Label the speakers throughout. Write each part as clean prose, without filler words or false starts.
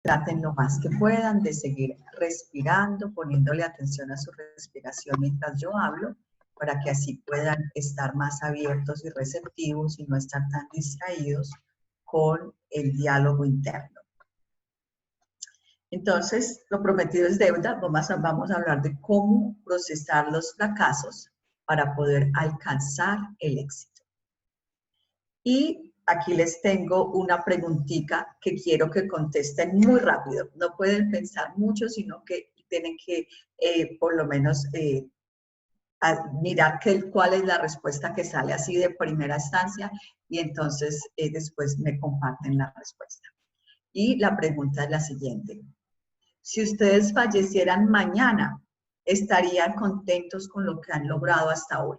Speaker 1: Traten lo más que puedan de seguir respirando, poniéndole atención a su respiración mientras yo hablo, para que así puedan estar más abiertos y receptivos y no estar tan distraídos con el diálogo interno. Entonces, lo prometido es deuda. Vamos a hablar de cómo procesar los fracasos para poder alcanzar el éxito. Y aquí les tengo una preguntita que quiero que contesten muy rápido. No pueden pensar mucho, sino que tienen que por lo menos mirar cuál es la respuesta que sale así de primera instancia y entonces después me comparten la respuesta. Y la pregunta es la siguiente. Si ustedes fallecieran mañana, ¿estarían contentos con lo que han logrado hasta hoy?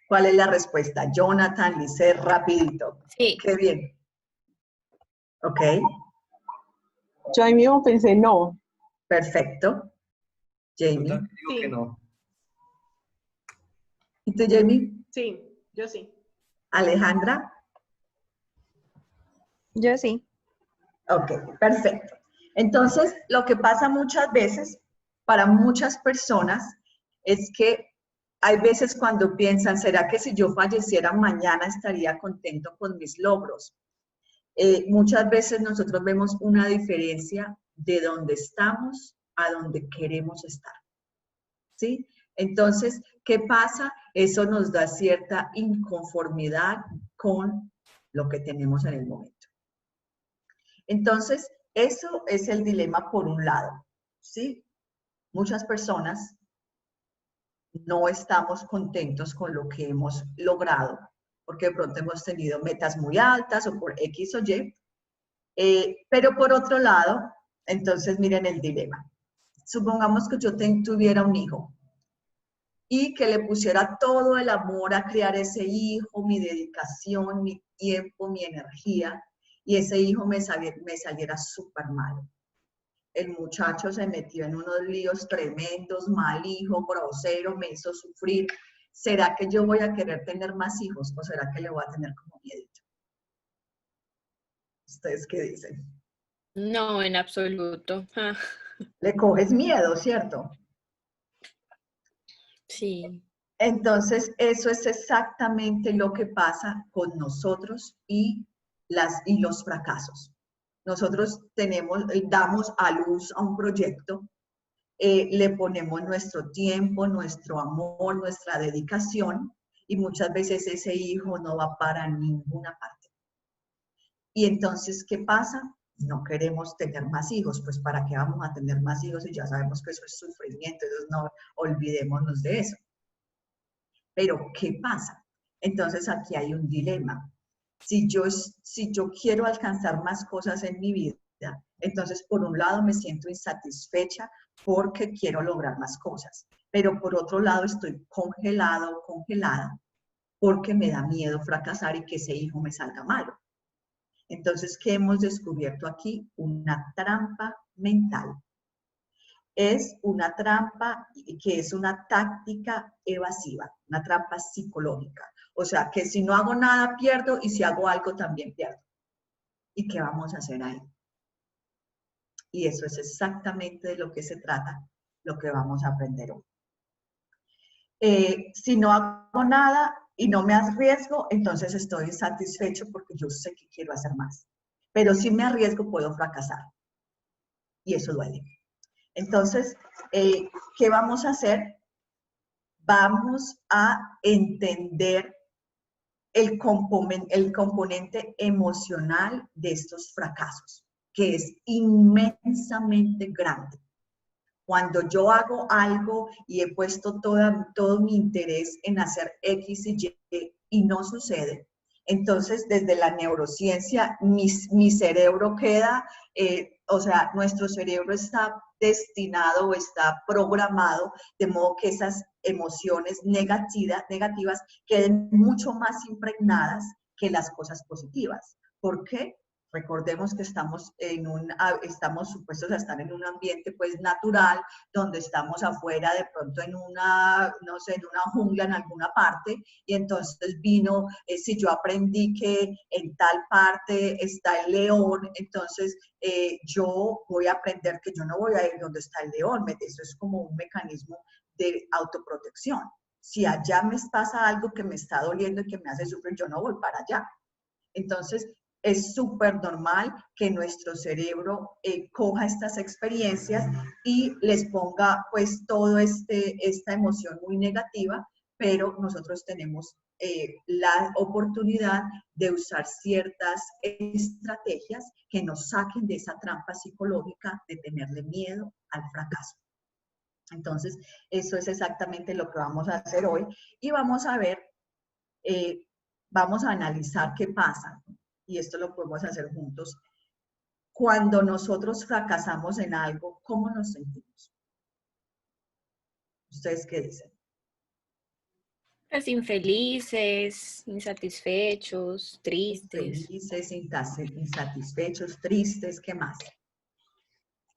Speaker 1: ¿Cuál es la respuesta? Jonathan, Lisset, rapidito.
Speaker 2: Sí.
Speaker 1: Qué bien. Ok.
Speaker 3: Yo ahí mismo pensé no.
Speaker 1: Perfecto. Jamie.
Speaker 4: Yo también digo
Speaker 5: Sí.
Speaker 4: que no.
Speaker 1: ¿Y tú, Jamie?
Speaker 5: Sí, yo sí.
Speaker 1: Alejandra.
Speaker 2: Yo sí.
Speaker 1: Ok, perfecto. Entonces, lo que pasa muchas veces para muchas personas es que hay veces cuando piensan, ¿será que si yo falleciera mañana estaría contento con mis logros? Muchas veces nosotros vemos una diferencia de donde estamos a donde queremos estar. ¿Sí? Entonces, ¿qué pasa? Eso nos da cierta inconformidad con lo que tenemos en el momento. Entonces, eso es el dilema por un lado, ¿sí? Muchas personas no estamos contentos con lo que hemos logrado, porque de pronto hemos tenido metas muy altas o por X o Y, pero por otro lado, entonces miren el dilema. Supongamos que yo tuviera un hijo y que le pusiera todo el amor a criar ese hijo, mi dedicación, mi tiempo, mi energía, y ese hijo me saliera súper malo. El muchacho se metió en unos líos tremendos, mal hijo, grosero, me hizo sufrir. ¿Será que yo voy a querer tener más hijos o será que le voy a tener como miedo? ¿Ustedes qué dicen?
Speaker 2: No, en absoluto. Ah,
Speaker 1: Le coges miedo, ¿cierto?
Speaker 2: sí.
Speaker 1: Entonces, eso es exactamente lo que pasa con nosotros y los fracasos. Nosotros damos a luz a un proyecto, le ponemos nuestro tiempo, nuestro amor, nuestra dedicación, y muchas veces ese hijo no va para ninguna parte. Y entonces, ¿qué pasa? No queremos tener más hijos, pues ¿para qué vamos a tener más hijos? Y ya sabemos que eso es sufrimiento, entonces no olvidémonos de eso. Pero, ¿qué pasa? Entonces aquí hay un dilema. Si yo quiero alcanzar más cosas en mi vida, entonces por un lado me siento insatisfecha porque quiero lograr más cosas, pero por otro lado estoy congelado o congelada porque me da miedo fracasar y que ese hijo me salga malo. Entonces, ¿qué hemos descubierto aquí? Una trampa mental. Es una trampa que es una táctica evasiva, una trampa psicológica. O sea, que si no hago nada pierdo y si hago algo también pierdo. ¿Y qué vamos a hacer ahí? Y eso es exactamente de lo que se trata, lo que vamos a aprender hoy. Si no hago nada y no me arriesgo, entonces estoy insatisfecho porque yo sé que quiero hacer más. Pero si me arriesgo, puedo fracasar. Y eso duele. Entonces, ¿qué vamos a hacer? Vamos a entender el componente emocional de estos fracasos, que es inmensamente grande. Cuando yo hago algo y he puesto todo mi interés en hacer X y Y no sucede, entonces desde la neurociencia mi cerebro queda, o sea, nuestro cerebro está destinado o está programado de modo que esas emociones negativas queden mucho más impregnadas que las cosas positivas. ¿Por qué? Recordemos que estamos supuestos a estar en un ambiente pues natural, donde estamos afuera de pronto en una, no sé, en una jungla en alguna parte, y entonces vino, si yo aprendí que en tal parte está el león, entonces yo voy a aprender que yo no voy a ir donde está el león, eso es como un mecanismo de autoprotección. Si allá me pasa algo que me está doliendo y que me hace sufrir, yo no voy para allá. Entonces, es súper normal que nuestro cerebro coja estas experiencias y les ponga pues toda esta emoción muy negativa, pero nosotros tenemos la oportunidad de usar ciertas estrategias que nos saquen de esa trampa psicológica de tenerle miedo al fracaso. Entonces, eso es exactamente lo que vamos a hacer hoy y vamos a ver, vamos a analizar qué pasa, y esto lo podemos hacer juntos. Cuando nosotros fracasamos en algo, ¿cómo nos sentimos? ¿Ustedes qué dicen?
Speaker 2: Pues infelices, insatisfechos, tristes.
Speaker 1: Felices, insatisfechos, tristes, ¿qué más?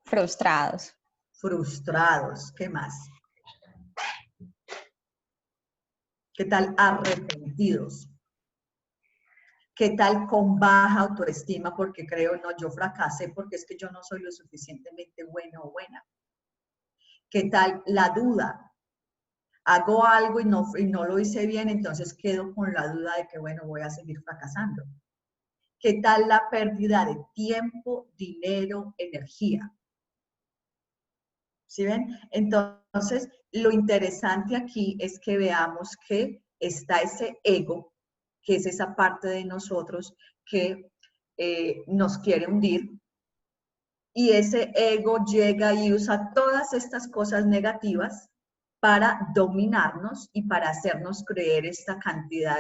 Speaker 4: Frustrados.
Speaker 1: Frustrados, ¿qué más? ¿Qué tal arrepentidos? ¿Qué tal con baja autoestima? Porque creo, no, yo fracasé porque es que yo no soy lo suficientemente bueno o buena. ¿Qué tal la duda? Hago algo y no lo hice bien, entonces quedo con la duda de que, bueno, voy a seguir fracasando. ¿Qué tal la pérdida de tiempo, dinero, energía? ¿Sí ven? Entonces, lo interesante aquí es que veamos que está ese ego, que es esa parte de nosotros que nos quiere hundir, y ese ego llega y usa todas estas cosas negativas para dominarnos y para hacernos creer esta cantidad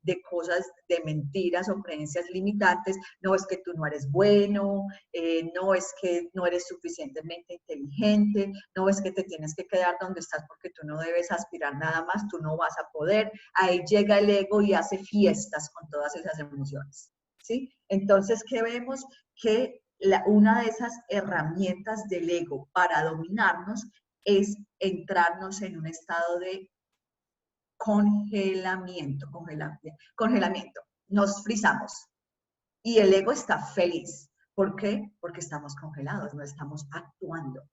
Speaker 1: de cosas, de mentiras o creencias limitantes. No es que tú no eres bueno, no es que no eres suficientemente inteligente, no es que te tienes que quedar donde estás porque tú no debes aspirar nada más, tú no vas a poder. Ahí llega el ego y hace fiestas con todas esas emociones, ¿sí? Entonces, ¿qué vemos? Que una de esas herramientas del ego para dominarnos es entrarnos en un estado de congelamiento. Nos frizamos y el ego está feliz. ¿Por qué? Porque estamos congelados, no estamos actuando.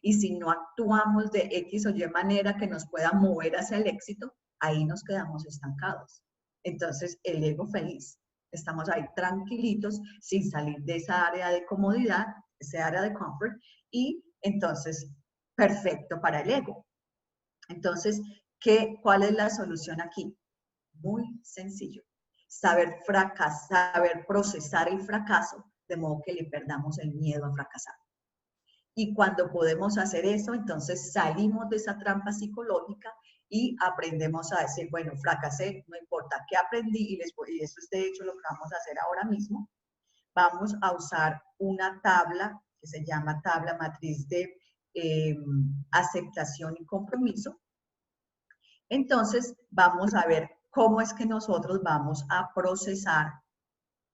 Speaker 1: Y si no actuamos de X o Y manera que nos pueda mover hacia el éxito, ahí nos quedamos estancados. Entonces, el ego feliz. Estamos ahí tranquilitos, sin salir de esa área de comodidad, esa área de comfort, y entonces, perfecto para el ego. Entonces, ¿cuál es la solución aquí? Muy sencillo. Saber fracasar, saber procesar el fracaso, de modo que le perdamos el miedo a fracasar. Y cuando podemos hacer eso, entonces salimos de esa trampa psicológica y aprendemos a decir, bueno, fracasé, no importa qué aprendí, y eso es de hecho lo que vamos a hacer ahora mismo. Vamos a usar una tabla que se llama tabla matriz de aceptación y compromiso. Entonces, vamos a ver cómo es que nosotros vamos a procesar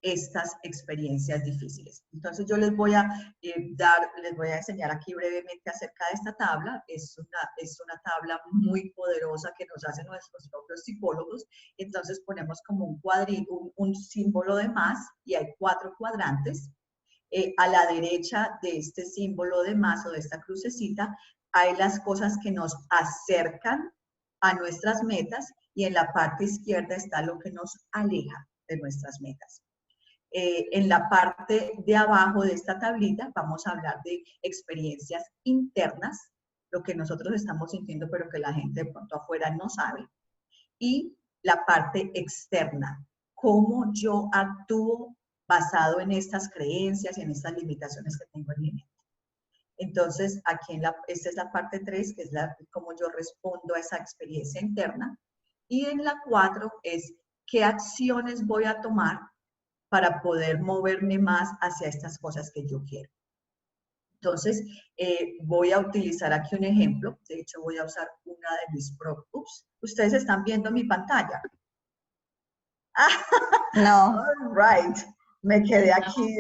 Speaker 1: estas experiencias difíciles. Entonces, yo les voy a enseñar aquí brevemente acerca de esta tabla. Es una tabla muy poderosa que nos hacen nuestros propios psicólogos. Entonces, ponemos como un cuadrito, un símbolo de más, y hay 4 cuadrantes. A la derecha de este símbolo de más o de esta crucecita, hay las cosas que nos acercan a nuestras metas, y en la parte izquierda está lo que nos aleja de nuestras metas. En la parte de abajo de esta tablita vamos a hablar de experiencias internas, lo que nosotros estamos sintiendo pero que la gente de pronto afuera no sabe, y la parte externa, cómo yo actúo basado en estas creencias y en estas limitaciones que tengo en mi mente. Entonces, aquí esta es la parte 3, que es cómo yo respondo a esa experiencia interna. Y en la 4 es qué acciones voy a tomar para poder moverme más hacia estas cosas que yo quiero. Entonces, voy a utilizar aquí un ejemplo. De hecho, voy a usar una de mis props. Ustedes están viendo mi pantalla.
Speaker 4: No.
Speaker 1: All right. Me quedé aquí.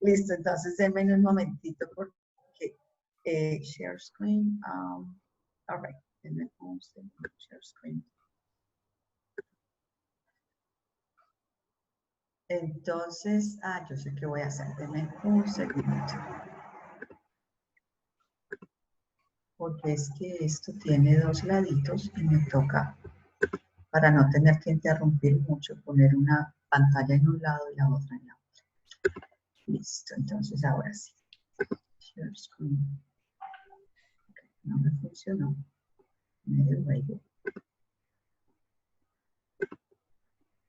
Speaker 1: Listo, entonces denme un momentito porque share screen. All right. Denme un segundo, share screen. Entonces, yo sé qué voy a hacer. Denme un segundo. Porque es que esto tiene dos laditos y me toca, para no tener que interrumpir mucho, poner una pantalla en un lado y la otra en la otra. Listo, entonces ahora sí. Share screen. Okay, no me funcionó. Medio luego.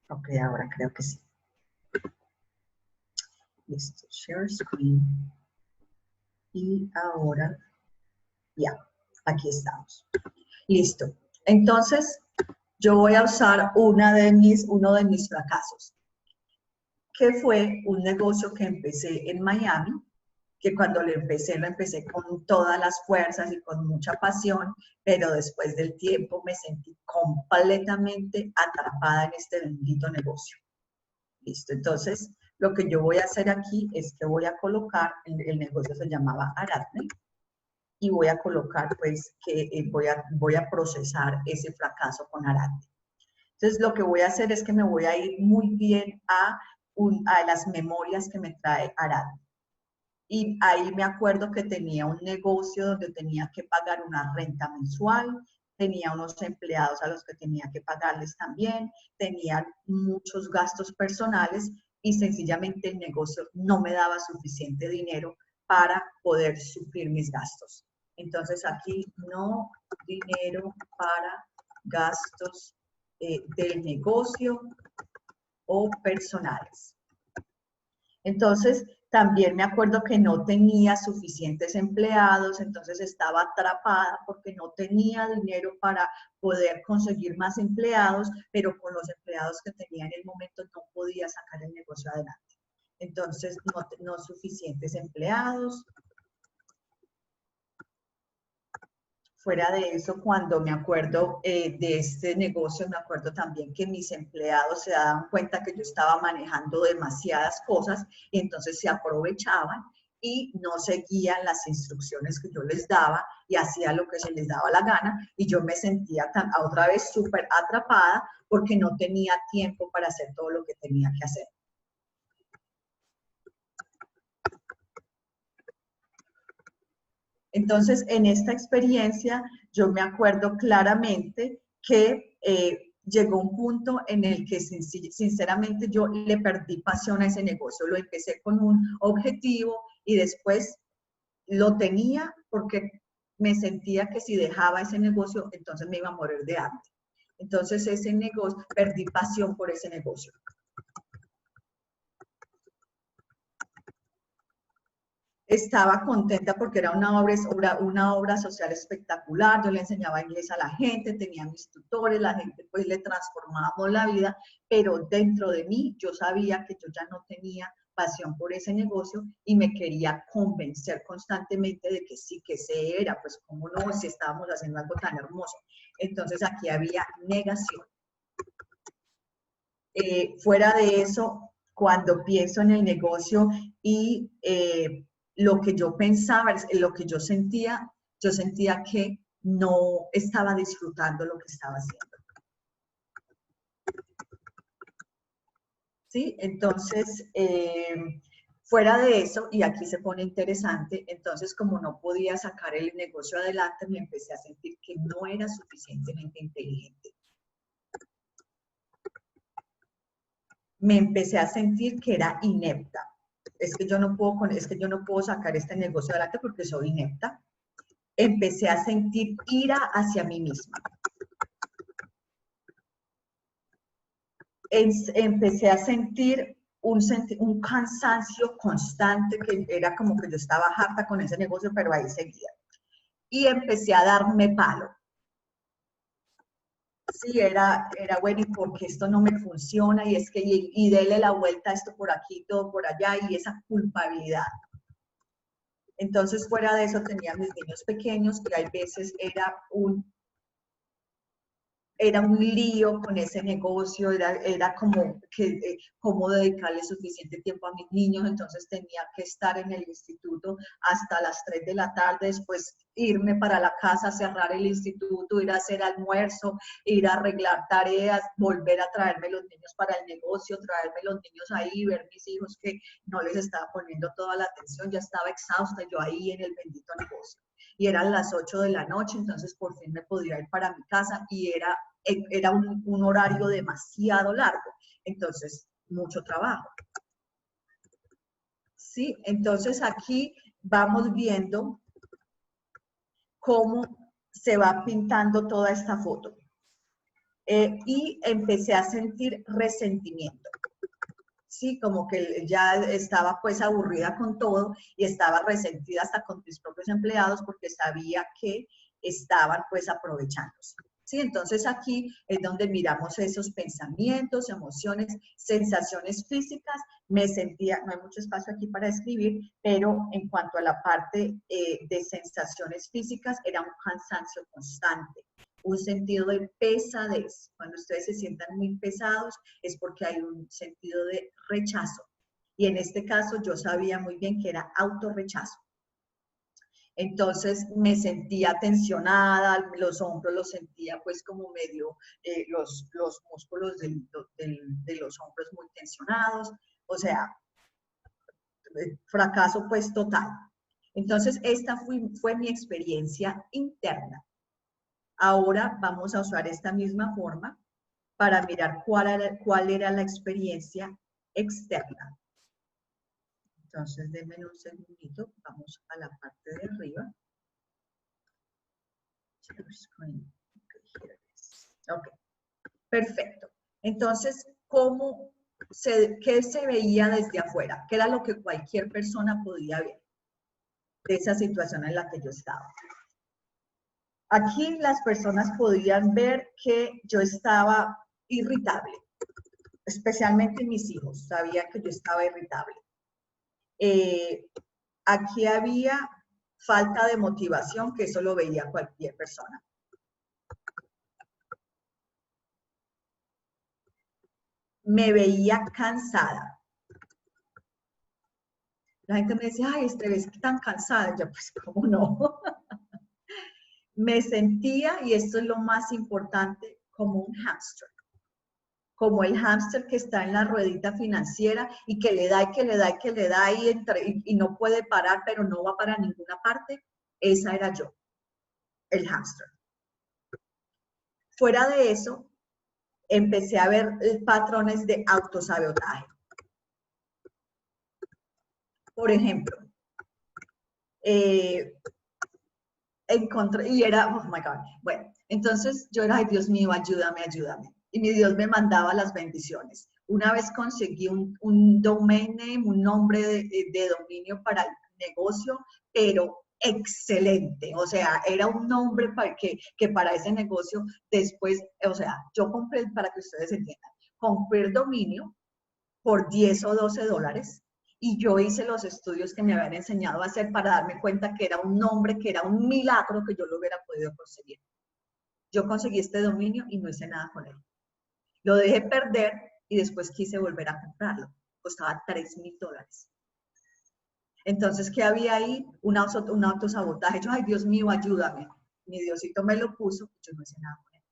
Speaker 1: Ok, ahora creo que sí. Listo, share screen. Y ahora, ya, aquí estamos. Listo. Entonces, yo voy a usar uno de mis fracasos, que fue un negocio que empecé en Miami, que cuando lo empecé con todas las fuerzas y con mucha pasión, pero después del tiempo me sentí completamente atrapada en este bendito negocio. Listo, entonces lo que yo voy a hacer aquí es que voy a colocar, el negocio se llamaba Aratne, y voy a colocar pues que voy a procesar ese fracaso con Aratne. Entonces lo que voy a hacer es que me voy a ir muy bien a las memorias que me trae Aratne. Y ahí me acuerdo que tenía un negocio donde tenía que pagar una renta mensual, tenía unos empleados a los que tenía que pagarles también, tenía muchos gastos personales y sencillamente el negocio no me daba suficiente dinero para poder suplir mis gastos. Entonces aquí no dinero para gastos del negocio o personales. Entonces, también me acuerdo que no tenía suficientes empleados, entonces estaba atrapada porque no tenía dinero para poder conseguir más empleados, pero con los empleados que tenía en el momento no podía sacar el negocio adelante. Entonces, no suficientes empleados. Fuera de eso, cuando me acuerdo de este negocio, me acuerdo también que mis empleados se daban cuenta que yo estaba manejando demasiadas cosas y entonces se aprovechaban y no seguían las instrucciones que yo les daba y hacía lo que se les daba la gana y yo me sentía otra vez súper atrapada porque no tenía tiempo para hacer todo lo que tenía que hacer. Entonces, en esta experiencia, yo me acuerdo claramente que llegó un punto en el que sinceramente yo le perdí pasión a ese negocio. Lo empecé con un objetivo y después lo tenía porque me sentía que si dejaba ese negocio, entonces me iba a morir de hambre. Entonces, ese negocio, perdí pasión por ese negocio. Estaba contenta porque era una obra social espectacular, yo le enseñaba inglés a la gente, tenía mis tutores, la gente pues le transformábamos la vida, pero dentro de mí yo sabía que yo ya no tenía pasión por ese negocio y me quería convencer constantemente de que sí, que ese era, pues cómo no, si estábamos haciendo algo tan hermoso. Entonces aquí había negación. Fuera de eso, cuando pienso en el negocio y lo que yo pensaba, lo que yo sentía que no estaba disfrutando lo que estaba haciendo. ¿Sí? Entonces, fuera de eso, y aquí se pone interesante, entonces como no podía sacar el negocio adelante, me empecé a sentir que no era suficientemente inteligente. Me empecé a sentir que era inepta. Es que yo no puedo sacar este negocio adelante porque soy inepta. Empecé a sentir ira hacia mí misma. Empecé a sentir un cansancio constante que era como que yo estaba harta con ese negocio, pero ahí seguía. Y empecé a darme palo. Sí, era bueno, y porque esto no me funciona, y es que, y dele la vuelta a esto por aquí, todo por allá, y esa culpabilidad. Entonces, fuera de eso, tenía mis niños pequeños, que hay veces era era un lío con ese negocio, era como que cómo dedicarle suficiente tiempo a mis niños, entonces tenía que estar en el instituto hasta las 3 de la tarde, después irme para la casa, cerrar el instituto, ir a hacer almuerzo, ir a arreglar tareas, volver a traerme los niños para el negocio, traerme los niños ahí, ver mis hijos que no les estaba poniendo toda la atención, ya estaba exhausta yo ahí en el bendito negocio. Y eran las 8 de la noche, entonces por fin me podía ir para mi casa y era un horario demasiado largo, entonces mucho trabajo. ¿Sí? Entonces aquí vamos viendo cómo se va pintando toda esta foto. Y empecé a sentir resentimiento. Sí, como que ya estaba pues aburrida con todo y estaba resentida hasta con mis propios empleados porque sabía que estaban pues aprovechándose. Sí, entonces aquí es donde miramos esos pensamientos, emociones, sensaciones físicas. Me sentía, no hay mucho espacio aquí para escribir, pero en cuanto a la parte de sensaciones físicas, era un cansancio constante, un sentido de pesadez. Cuando ustedes se sientan muy pesados es porque hay un sentido de rechazo. Y en este caso yo sabía muy bien que era autorrechazo. Entonces me sentía tensionada, los hombros los sentía pues como medio, los músculos de los hombros muy tensionados, o sea, fracaso pues total. Entonces esta fue mi experiencia interna. Ahora vamos a usar esta misma forma para mirar cuál era la experiencia externa. Entonces, denme un segundito, vamos a la parte de arriba. Ok, perfecto. Entonces, ¿qué se veía desde afuera? ¿Qué era lo que cualquier persona podía ver de esa situación en la que yo estaba? Aquí las personas podían ver que yo estaba irritable, especialmente mis hijos, sabían que yo estaba irritable. Aquí había falta de motivación, que eso lo veía cualquier persona. Me veía cansada. La gente me decía, ay, te ves tan cansada. Yo, pues, ¿cómo no? Me sentía, y esto es lo más importante, como un hámster. Como el hámster que está en la ruedita financiera y que le da y que le da y que le da y no puede parar, pero no va para ninguna parte. Esa era yo, el hámster. Fuera de eso, empecé a ver patrones de autosabotaje. Por ejemplo, encontré, y era, oh my God, bueno, entonces yo era, ay Dios mío, ayúdame, ayúdame. Y mi Dios me mandaba las bendiciones. Una vez conseguí un domain name, un nombre de dominio para el negocio, pero excelente. O sea, era un nombre que para ese negocio después, o sea, yo compré, para que ustedes entiendan, compré el dominio por 10 o 12 dólares y yo hice los estudios que me habían enseñado a hacer para darme cuenta que era un nombre, que era un milagro que yo lo hubiera podido conseguir. Yo conseguí este dominio y no hice nada con él. Lo dejé perder y después quise volver a comprarlo. Costaba $3,000. Entonces, ¿qué había ahí? Un autosabotaje. Yo, ay, Dios mío, ayúdame. Mi Diosito me lo puso, yo no hice nada con él.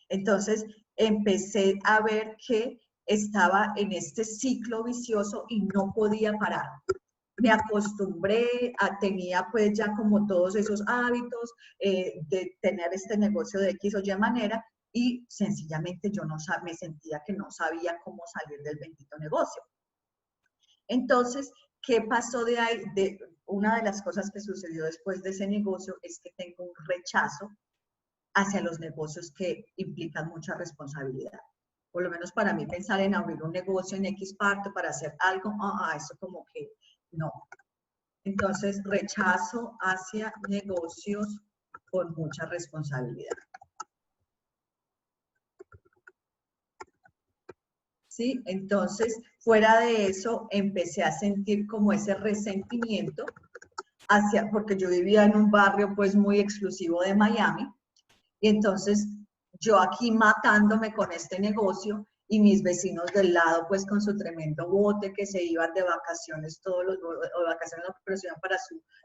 Speaker 1: Entonces, empecé a ver que estaba en este ciclo vicioso y no podía parar. Me acostumbré, tenía pues ya como todos esos hábitos de tener este negocio de X o Y manera y sencillamente yo me sentía que no sabía cómo salir del bendito negocio. Entonces, ¿qué pasó de ahí? Una de las cosas que sucedió después de ese negocio es que tengo un rechazo hacia los negocios que implican mucha responsabilidad. Por lo menos para mí pensar en abrir un negocio en X parte para hacer algo, eso como que no. Entonces, rechazo hacia negocios con mucha responsabilidad. ¿Sí? Entonces, fuera de eso, empecé a sentir como ese resentimiento porque yo vivía en un barrio pues muy exclusivo de Miami, y entonces yo aquí matándome con este negocio y mis vecinos del lado pues con su tremendo bote que se iban de vacaciones todos los, o vacaciones no, pero se iban para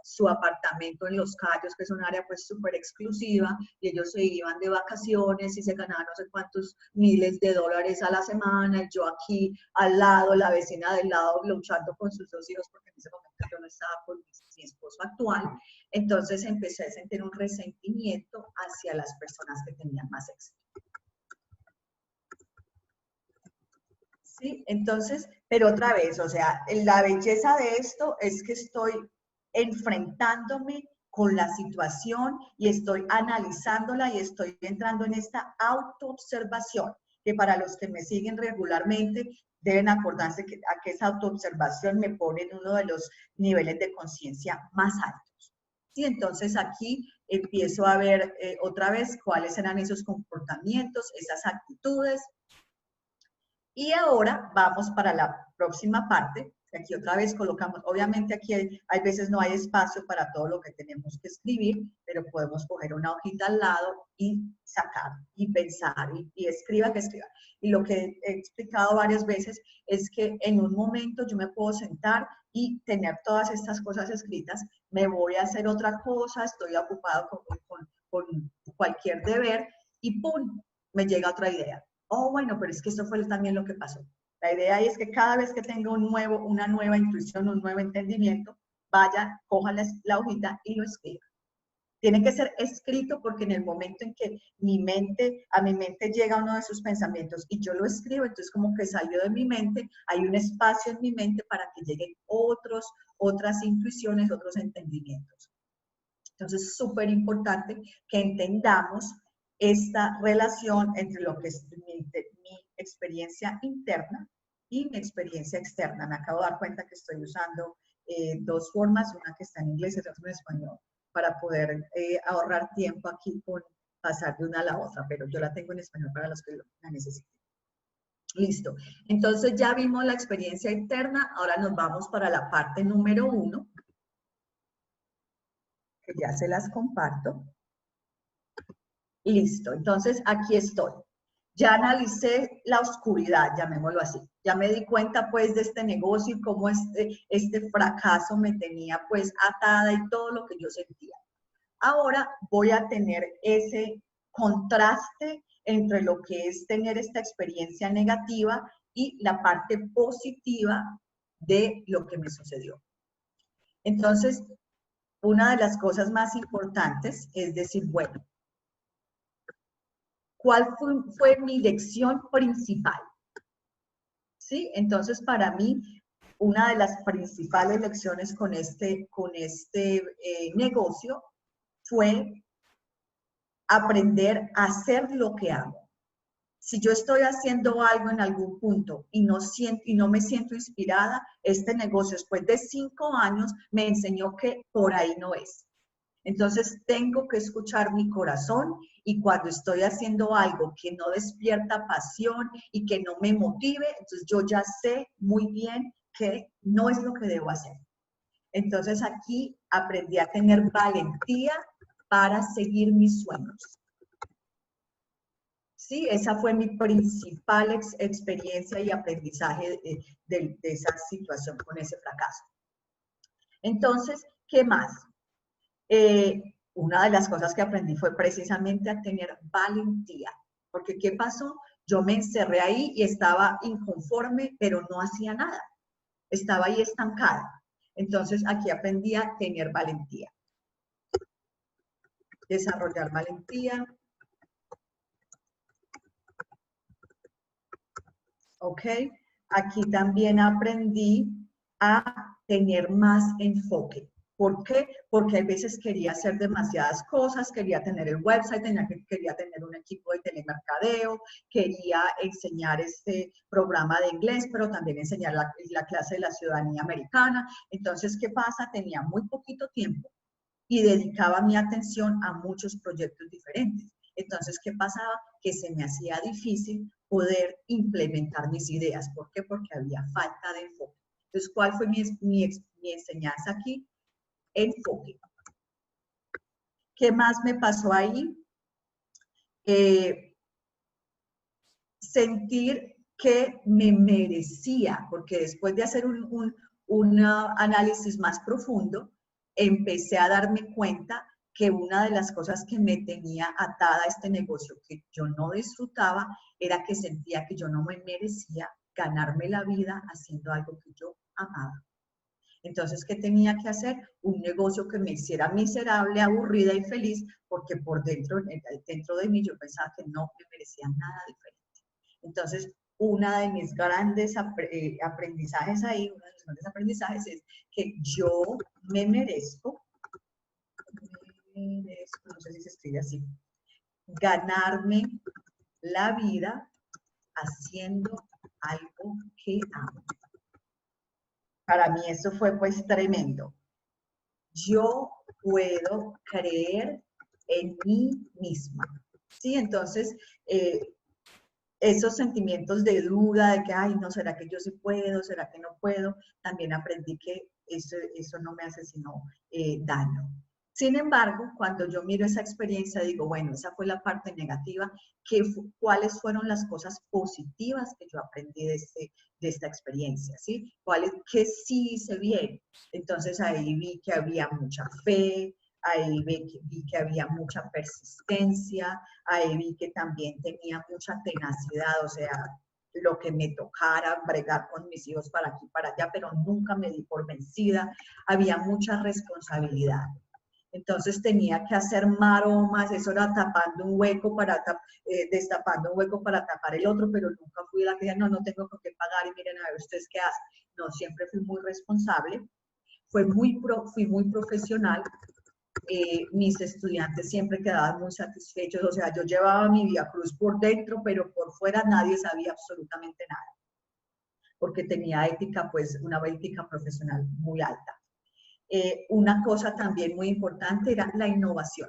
Speaker 1: su apartamento en Los Cayos, que es un área pues súper exclusiva, y ellos se iban de vacaciones y se ganaban no sé cuántos miles de dólares a la semana, y yo aquí al lado, la vecina del lado luchando con sus dos hijos, porque en ese momento yo no estaba con mi esposo actual. Entonces empecé a sentir un resentimiento hacia las personas que tenían más éxito. ¿Sí? Entonces, pero otra vez, o sea, la belleza de esto es que estoy enfrentándome con la situación y estoy analizándola y estoy entrando en esta autoobservación, que para los que me siguen regularmente deben acordarse que esa autoobservación me pone en uno de los niveles de conciencia más altos. ¿Sí? Entonces aquí empiezo a ver otra vez cuáles eran esos comportamientos, esas actitudes. Y ahora vamos para la próxima parte. Aquí otra vez colocamos, obviamente aquí hay veces no hay espacio para todo lo que tenemos que escribir, pero podemos coger una hojita al lado y sacar y pensar y escriba que escriba. Y lo que he explicado varias veces es que en un momento yo me puedo sentar y tener todas estas cosas escritas, me voy a hacer otra cosa, estoy ocupado con cualquier deber y ¡pum! Me llega otra idea. Oh, bueno, pero es que eso fue también lo que pasó. La idea es que cada vez que tenga una nueva intuición, un nuevo entendimiento, vaya, coja la hojita y lo escriba. Tiene que ser escrito porque en el momento en que a mi mente llega uno de sus pensamientos y yo lo escribo, entonces como que salió de mi mente, hay un espacio en mi mente para que lleguen otras intuiciones, otros entendimientos. Entonces es súper importante que entendamos esta relación entre lo que es mi experiencia interna y mi experiencia externa. Me acabo de dar cuenta que estoy usando dos formas, una que está en inglés y otra en español, para poder ahorrar tiempo aquí con pasar de una a la otra, pero yo la tengo en español para los que la necesiten. Listo. Entonces ya vimos la experiencia interna, ahora nos vamos para la parte número 1, que ya se las comparto. Listo, entonces aquí estoy. Ya analicé la oscuridad, llamémoslo así. Ya me di cuenta pues de este negocio y cómo este fracaso me tenía pues atada y todo lo que yo sentía. Ahora voy a tener ese contraste entre lo que es tener esta experiencia negativa y la parte positiva de lo que me sucedió. Entonces, una de las cosas más importantes es decir, bueno, ¿cuál fue mi lección principal? ¿Sí? Entonces, para mí, una de las principales lecciones con este negocio fue aprender a hacer lo que amo. Si yo estoy haciendo algo en algún punto y no me siento inspirada, este negocio después de 5 años me enseñó que por ahí no es. Entonces tengo que escuchar mi corazón y cuando estoy haciendo algo que no despierta pasión y que no me motive, entonces yo ya sé muy bien que no es lo que debo hacer. Entonces aquí aprendí a tener valentía para seguir mis sueños. Sí, esa fue mi principal experiencia y aprendizaje de esa situación con ese fracaso. Entonces, ¿qué más? Una de las cosas que aprendí fue precisamente a tener valentía. Porque ¿qué pasó? Yo me encerré ahí y estaba inconforme, pero no hacía nada. Estaba ahí estancada. Entonces, aquí aprendí a tener valentía. Desarrollar valentía. ¿Ok? Aquí también aprendí a tener más enfoque. ¿Por qué? Porque a veces quería hacer demasiadas cosas, quería tener el website, quería tener un equipo de telemercadeo, quería enseñar este programa de inglés, pero también enseñar la clase de la ciudadanía americana. Entonces, ¿qué pasa? Tenía muy poquito tiempo y dedicaba mi atención a muchos proyectos diferentes. Entonces, ¿qué pasaba? Que se me hacía difícil poder implementar mis ideas. ¿Por qué? Porque había falta de enfoque. Entonces, ¿cuál fue mi enseñanza aquí? Enfoque. ¿Qué más me pasó ahí? sentir que me merecía, porque después de hacer un análisis más profundo, empecé a darme cuenta que una de las cosas que me tenía atada a este negocio que yo no disfrutaba era que sentía que yo no me merecía ganarme la vida haciendo algo que yo amaba. Entonces, ¿qué tenía que hacer? Un negocio que me hiciera miserable, aburrida y feliz, porque por dentro de mí yo pensaba que no me merecía nada diferente. Entonces, una de mis grandes aprendizajes ahí, uno de mis grandes aprendizajes es que yo me merezco, no sé si se escribe así, ganarme la vida haciendo algo que amo. Para mí eso fue pues tremendo. Yo puedo creer en mí misma. ¿Sí? Entonces, esos sentimientos de duda, de que, ay, no, ¿será que yo sí puedo? ¿Será que no puedo? También aprendí que eso no me hace sino daño. Sin embargo, cuando yo miro esa experiencia, digo, bueno, esa fue la parte negativa, ¿cuáles fueron las cosas positivas que yo aprendí de esta experiencia? ¿Sí? ¿Qué sí hice bien? Entonces ahí vi que había mucha fe, ahí vi que había mucha persistencia, ahí vi que también tenía mucha tenacidad, o sea, lo que me tocara, bregar con mis hijos para aquí, para allá, pero nunca me di por vencida, había mucha responsabilidad. Entonces tenía que hacer maromas, eso era tapando un hueco destapando un hueco para tapar el otro, pero nunca fui la que decía, no, no tengo con qué pagar y miren a ver ustedes qué hacen. No, siempre fui muy responsable, fui muy profesional. Mis estudiantes siempre quedaban muy satisfechos, o sea, yo llevaba mi Vía Cruz por dentro, pero por fuera nadie sabía absolutamente nada, porque tenía ética, pues una ética profesional muy alta. Una cosa también muy importante era la innovación.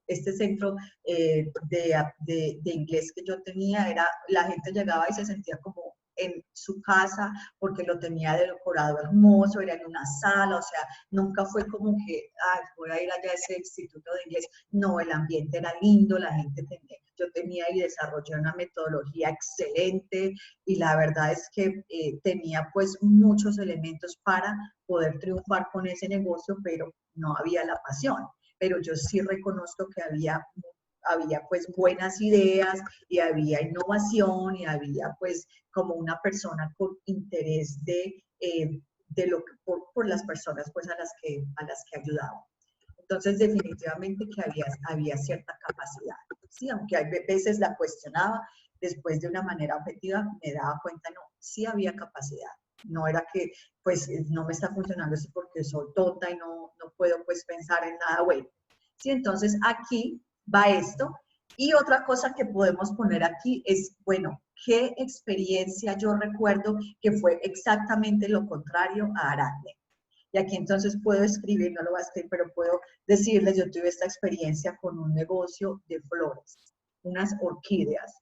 Speaker 1: Este centro de inglés que yo tenía, la gente llegaba y se sentía como en su casa porque lo tenía decorado hermoso, era en una sala, o sea, nunca fue como que, voy a ir allá a ese instituto de inglés. No, el ambiente era lindo, la gente yo tenía y desarrollé una metodología excelente y la verdad es que tenía pues muchos elementos para poder triunfar con ese negocio, pero no había la pasión. Pero yo sí reconozco que había pues buenas ideas y había innovación y había pues como una persona con interés de lo que, por las personas pues a las que ayudaba. Entonces definitivamente que había cierta capacidad, ¿sí? Aunque a veces la cuestionaba, después de una manera objetiva me daba cuenta, no, sí había capacidad. No era que, pues, no me está funcionando así porque soy tonta y no puedo, pues, pensar en nada bueno. Sí, entonces aquí va esto. Y otra cosa que podemos poner aquí es, bueno, ¿qué experiencia yo recuerdo que fue exactamente lo contrario a Aracne? Y aquí entonces puedo escribir, no lo voy a escribir, pero puedo decirles, yo tuve esta experiencia con un negocio de flores, unas orquídeas.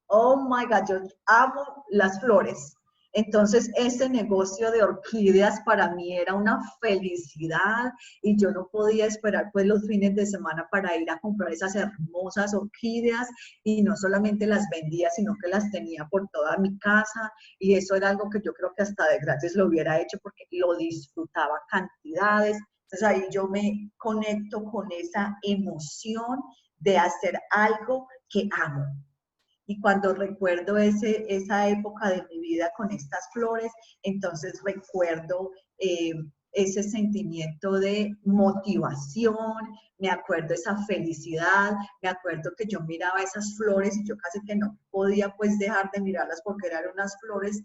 Speaker 1: Oh my God, yo amo las flores. Entonces, ese negocio de orquídeas para mí era una felicidad y yo no podía esperar pues los fines de semana para ir a comprar esas hermosas orquídeas y no solamente las vendía, sino que las tenía por toda mi casa y eso era algo que yo creo que hasta de gratis lo hubiera hecho porque lo disfrutaba cantidades. Entonces ahí yo me conecto con esa emoción de hacer algo que amo. Y cuando recuerdo esa época de mi vida con estas flores, entonces recuerdo ese sentimiento de motivación, me acuerdo esa felicidad, me acuerdo que yo miraba esas flores y yo casi que no podía pues dejar de mirarlas porque eran unas flores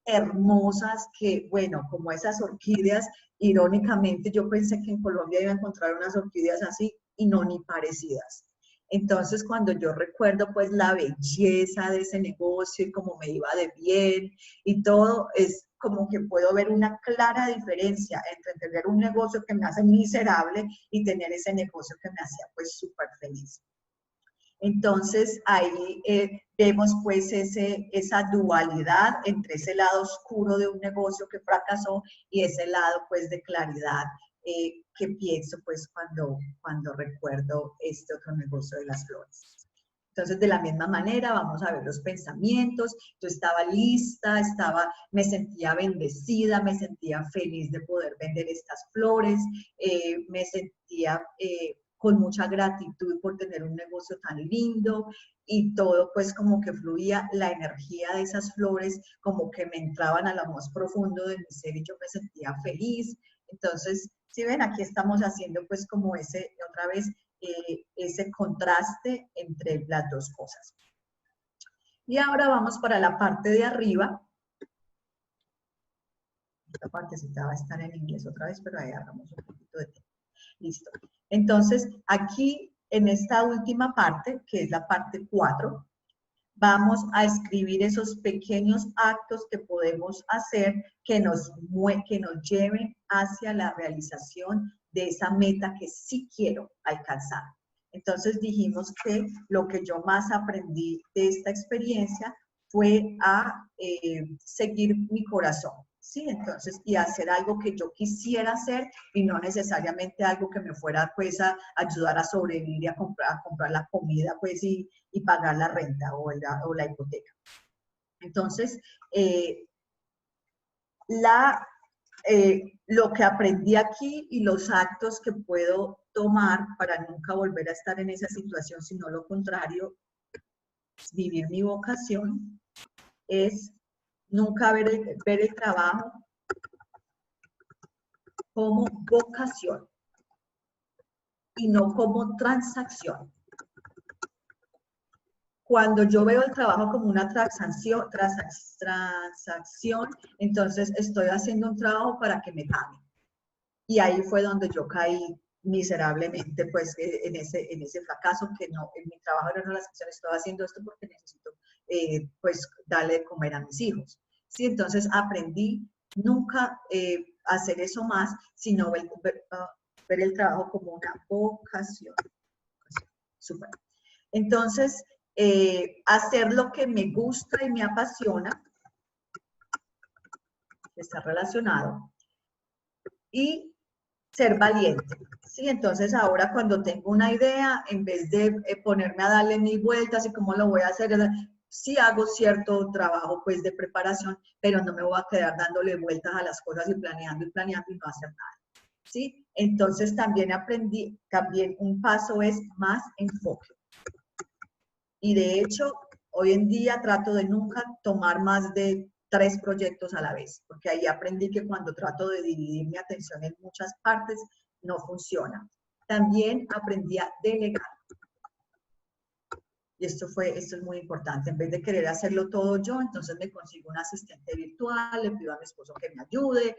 Speaker 1: hermosas que, bueno, como esas orquídeas, irónicamente yo pensé que en Colombia iba a encontrar unas orquídeas así y no ni parecidas. Entonces, cuando yo recuerdo pues la belleza de ese negocio y cómo me iba de bien y todo, es como que puedo ver una clara diferencia entre tener un negocio que me hace miserable y tener ese negocio que me hacía pues súper feliz. Entonces, ahí vemos pues esa dualidad entre ese lado oscuro de un negocio que fracasó y ese lado pues de claridad que pienso pues cuando recuerdo este otro negocio de las flores. Entonces, de la misma manera, vamos a ver los pensamientos. Yo estaba lista, me sentía bendecida, me sentía feliz de poder vender estas flores, me sentía con mucha gratitud por tener un negocio tan lindo y todo pues como que fluía, la energía de esas flores como que me entraban a lo más profundo de mi ser y yo me sentía feliz. Entonces, si ven, aquí estamos haciendo pues como otra vez, ese contraste entre las dos cosas. Y ahora vamos para la parte de arriba. Esta partecita va a estar en inglés otra vez, pero ahí hagamos un poquito de tiempo. Listo. Entonces, aquí en esta última parte, que es la parte 4, vamos a escribir esos pequeños actos que podemos hacer que nos lleven hacia la realización de esa meta que sí quiero alcanzar. Entonces dijimos que lo que yo más aprendí de esta experiencia fue a seguir mi corazón, ¿sí? Entonces, y hacer algo que yo quisiera hacer y no necesariamente algo que me fuera pues a ayudar a sobrevivir y a comprar la comida pues y pagar la renta o la hipoteca. Entonces, lo que aprendí aquí y los actos que puedo tomar para nunca volver a estar en esa situación, sino lo contrario, vivir mi vocación, es nunca ver el trabajo como vocación y no como transacción. Cuando yo veo el trabajo como una transacción, entonces estoy haciendo un trabajo para que me paguen. Y ahí fue donde yo caí miserablemente, pues, en ese fracaso, que no, en mi trabajo era una transacción, estaba haciendo esto porque necesito, pues, darle de comer a mis hijos. ¿Sí? Entonces aprendí nunca hacer eso más, sino ver el trabajo como una vocación. Súper. Entonces, hacer lo que me gusta y me apasiona, que está relacionado, y ser valiente, ¿sí? Entonces ahora cuando tengo una idea, en vez de ponerme a darle mil vueltas y cómo lo voy a hacer, sí hago cierto trabajo pues de preparación, pero no me voy a quedar dándole vueltas a las cosas y planeando y no hacer nada, ¿sí? Entonces también aprendí, también un paso es más enfoque. Y de hecho, hoy en día trato de nunca tomar más de 3 proyectos a la vez, porque ahí aprendí que cuando trato de dividir mi atención en muchas partes, no funciona. También aprendí a delegar. Y esto es muy importante. En vez de querer hacerlo todo yo, entonces me consigo un asistente virtual, le pido a mi esposo que me ayude,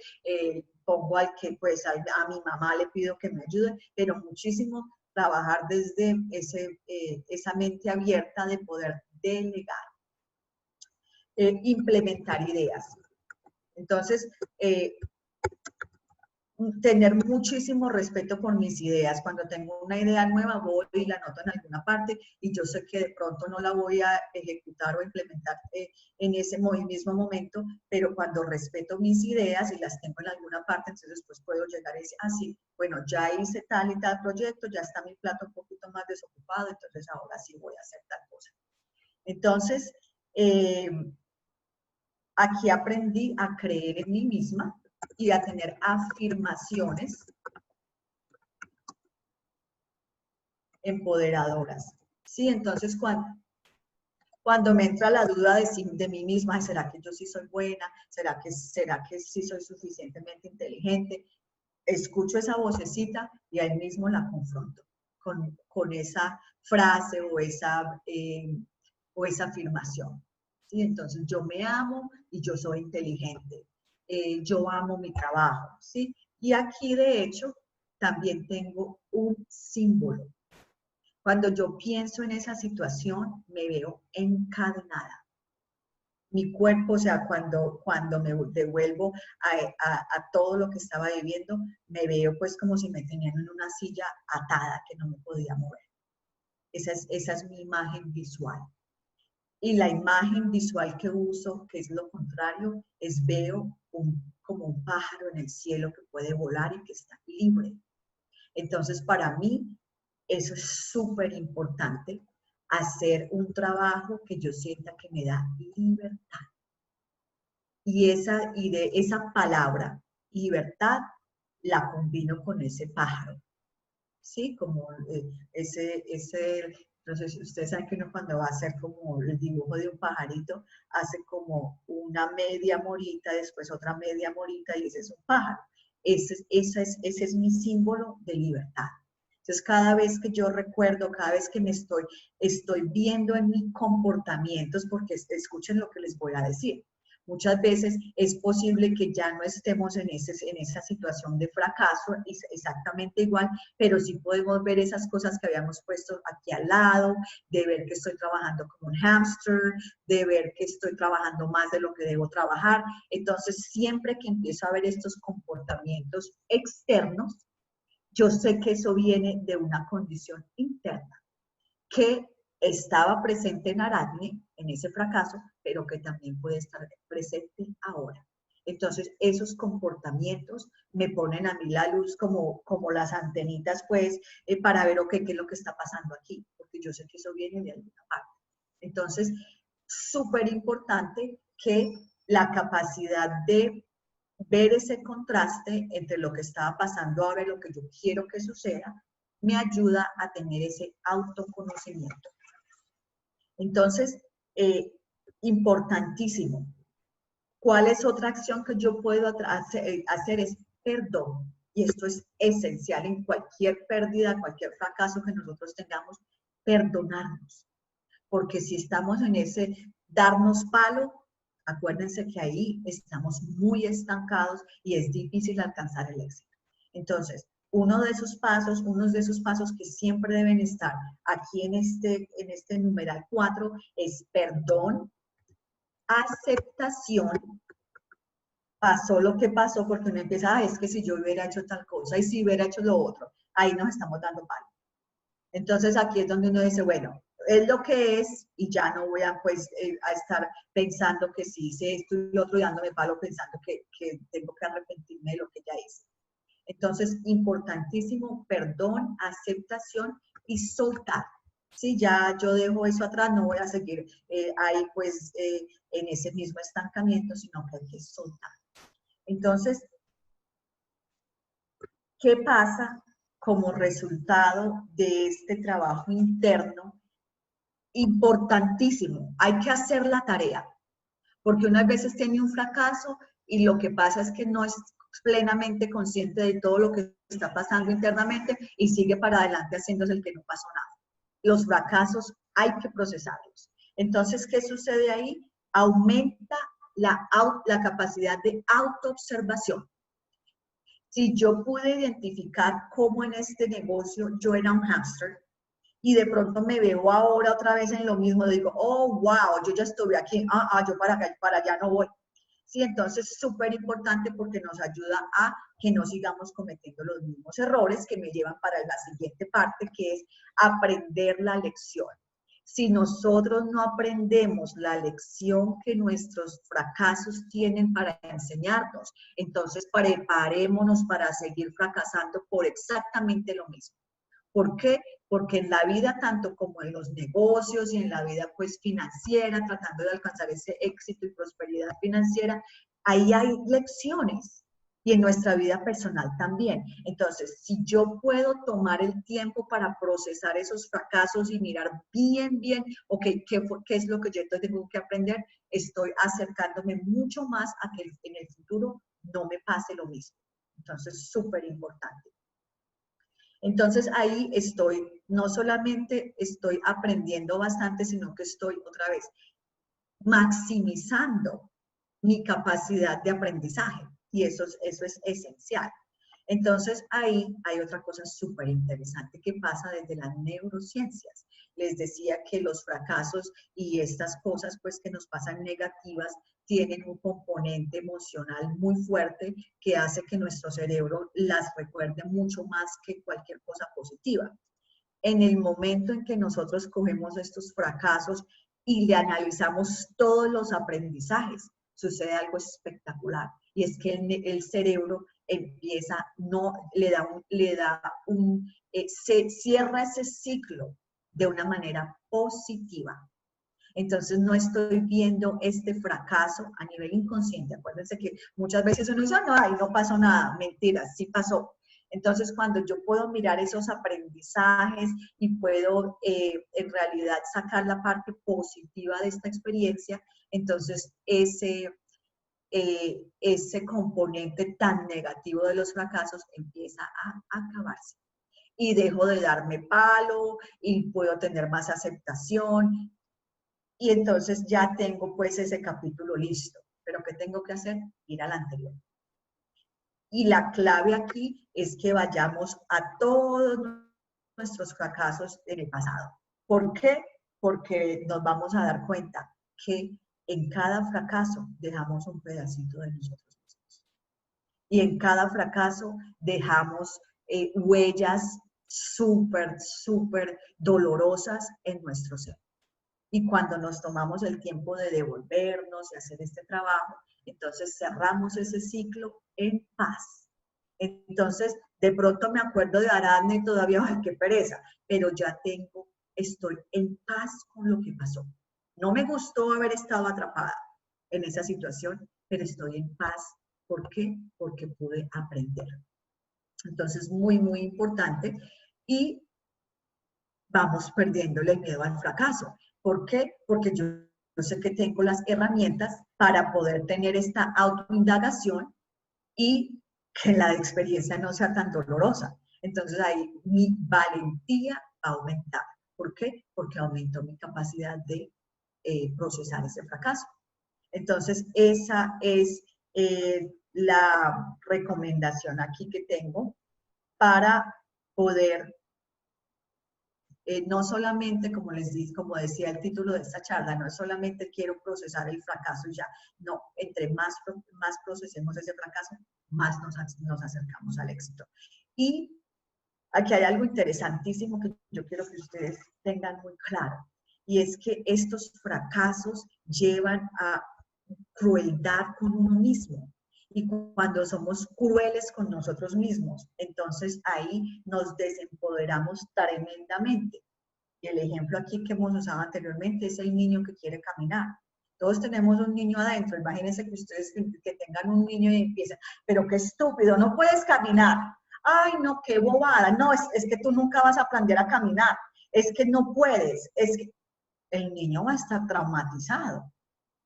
Speaker 1: pongo a mi mamá le pido que me ayude, pero muchísimo trabajar desde esa mente abierta de poder delegar. Implementar ideas. Entonces, tener muchísimo respeto por mis ideas. Cuando tengo una idea nueva, voy y la anoto en alguna parte y yo sé que de pronto no la voy a ejecutar o implementar en ese mismo momento, pero cuando respeto mis ideas y las tengo en alguna parte, entonces después puedo llegar y decir, sí, bueno, ya hice tal y tal proyecto, ya está mi plato un poquito más desocupado, entonces ahora sí voy a hacer tal cosa. Entonces, aquí aprendí a creer en mí misma y a tener afirmaciones empoderadoras. ¿Sí? Entonces, cuando me entra la duda de mí misma, ¿será que yo sí soy buena? ¿Será que sí soy suficientemente inteligente? Escucho esa vocecita y ahí mismo la confronto con esa frase o esa afirmación. ¿Sí? Entonces, yo me amo y yo soy inteligente. Yo amo mi trabajo. ¿Sí? Y aquí, de hecho, también tengo un símbolo. Cuando yo pienso en esa situación, me veo encadenada. Mi cuerpo, o sea, cuando me devuelvo a todo lo que estaba viviendo, me veo pues como si me tenían en una silla atada que no me podía mover. Esa es mi imagen visual. Y la imagen visual que uso, que es lo contrario, es veo como un pájaro en el cielo que puede volar y que está libre. Entonces, para mí, eso es súper importante hacer un trabajo que yo sienta que me da libertad. Y de esa palabra, libertad, la combino con ese pájaro. ¿Sí? Como no sé si ustedes saben que uno cuando va a hacer como el dibujo de un pajarito, hace como una media morita, después otra media morita y ese es un pájaro. Ese es mi símbolo de libertad. Entonces, cada vez que yo recuerdo, cada vez que estoy viendo en mis comportamientos, porque escuchen lo que les voy a decir. Muchas veces es posible que ya no estemos en esa situación de fracaso exactamente igual, pero sí podemos ver esas cosas que habíamos puesto aquí al lado, de ver que estoy trabajando como un hámster, de ver que estoy trabajando más de lo que debo trabajar. Entonces, siempre que empiezo a ver estos comportamientos externos, yo sé que eso viene de una condición interna que estaba presente en Aracne, en ese fracaso, pero que también puede estar presente ahora. Entonces, esos comportamientos me ponen a mí la luz como las antenitas, pues, para ver, ok, qué es lo que está pasando aquí, porque yo sé que eso viene de alguna parte. Entonces, súper importante que la capacidad de ver ese contraste entre lo que estaba pasando ahora y lo que yo quiero que suceda, me ayuda a tener ese autoconocimiento. Entonces, importantísimo. ¿Cuál es otra acción que yo puedo hacer? Es perdón. Y esto es esencial en cualquier pérdida, cualquier fracaso que nosotros tengamos, perdonarnos. Porque si estamos en ese darnos palo, acuérdense que ahí estamos muy estancados y es difícil alcanzar el éxito. Entonces, uno de esos pasos que siempre deben estar aquí en este numeral 4 es perdón, aceptación. Pasó lo que pasó porque uno empieza, es que si yo hubiera hecho tal cosa y si hubiera hecho lo otro, ahí nos estamos dando palo. Entonces aquí es donde uno dice, bueno, es lo que es y ya no voy a, pues, a estar pensando que sí hice esto y otro y dándome palo pensando que tengo que arrepentirme de lo que ya hice. Entonces, importantísimo, perdón, aceptación y soltar. Sí, ya yo dejo eso atrás, no voy a seguir ahí pues en ese mismo estancamiento, sino que hay que soltar. Entonces, ¿qué pasa como resultado de este trabajo interno? Importantísimo, hay que hacer la tarea, porque unas veces tiene un fracaso y lo que pasa es que no es plenamente consciente de todo lo que está pasando internamente y sigue para adelante haciéndose el que no pasó nada. Los fracasos hay que procesarlos. Entonces, ¿qué sucede ahí? Aumenta la capacidad de autoobservación. Si yo pude identificar cómo en este negocio yo era un hámster, y de pronto me veo ahora otra vez en lo mismo, digo, oh, wow, yo ya estuve aquí, yo para allá no voy. Sí, entonces súper importante porque nos ayuda a que no sigamos cometiendo los mismos errores que me llevan para la siguiente parte, que es aprender la lección. Si nosotros no aprendemos la lección que nuestros fracasos tienen para enseñarnos, entonces preparémonos para seguir fracasando por exactamente lo mismo. ¿Por qué? Porque en la vida, tanto como en los negocios y en la vida pues financiera, tratando de alcanzar ese éxito y prosperidad financiera, ahí hay lecciones y en nuestra vida personal también. Entonces, si yo puedo tomar el tiempo para procesar esos fracasos y mirar bien, ok, ¿qué es lo que yo tengo que aprender? Estoy acercándome mucho más a que en el futuro no me pase lo mismo. Entonces, súper importante. Entonces ahí no solamente estoy aprendiendo bastante, sino que estoy otra vez maximizando mi capacidad de aprendizaje y eso es esencial. Entonces ahí hay otra cosa súper interesante que pasa desde las neurociencias. Les decía que los fracasos y estas cosas pues que nos pasan negativas tienen un componente emocional muy fuerte que hace que nuestro cerebro las recuerde mucho más que cualquier cosa positiva. En el momento en que nosotros cogemos estos fracasos y le analizamos todos los aprendizajes, sucede algo espectacular y es que el cerebro empieza, se cierra ese ciclo de una manera positiva. Entonces no estoy viendo este fracaso a nivel inconsciente. Acuérdense que muchas veces uno dice, no, ahí no pasó nada, mentira, sí pasó. Entonces cuando yo puedo mirar esos aprendizajes y puedo en realidad sacar la parte positiva de esta experiencia, entonces ese componente tan negativo de los fracasos empieza a acabarse. Y dejo de darme palo y puedo tener más aceptación. Y entonces ya tengo pues ese capítulo listo. ¿Pero qué tengo que hacer? Ir al anterior. Y la clave aquí es que vayamos a todos nuestros fracasos en el pasado. ¿Por qué? Porque nos vamos a dar cuenta que en cada fracaso dejamos un pedacito de nosotros mismos. Y en cada fracaso dejamos huellas súper dolorosas en nuestro ser. Y cuando nos tomamos el tiempo de devolvernos y hacer este trabajo, entonces cerramos ese ciclo en paz. Entonces, de pronto me acuerdo de Aradne y todavía, ¡ay, qué pereza! Pero ya estoy en paz con lo que pasó. No me gustó haber estado atrapada en esa situación, pero estoy en paz. ¿Por qué? Porque pude aprender. Entonces, muy importante. Y vamos perdiéndole el miedo al fracaso. ¿Por qué? Porque yo sé que tengo las herramientas para poder tener esta autoindagación y que la experiencia no sea tan dolorosa. Entonces ahí mi valentía aumenta. ¿Por qué? Porque aumentó mi capacidad de procesar ese fracaso. Entonces esa es la recomendación aquí que tengo para poder no solamente, como decía el título de esta charla, no es solamente quiero procesar el fracaso y ya, no, entre más procesemos ese fracaso, más nos acercamos al éxito. Y aquí hay algo interesantísimo que yo quiero que ustedes tengan muy claro, y es que estos fracasos llevan a crueldad con uno mismo. Y cuando somos crueles con nosotros mismos, entonces ahí nos desempoderamos tremendamente. Y el ejemplo aquí que hemos usado anteriormente es el niño que quiere caminar. Todos tenemos un niño adentro. Imagínense que ustedes que tengan un niño y empiezan, pero qué estúpido, no puedes caminar. Ay, no, qué bobada. No, es que tú nunca vas a aprender a caminar. Es que no puedes. Es que el niño va a estar traumatizado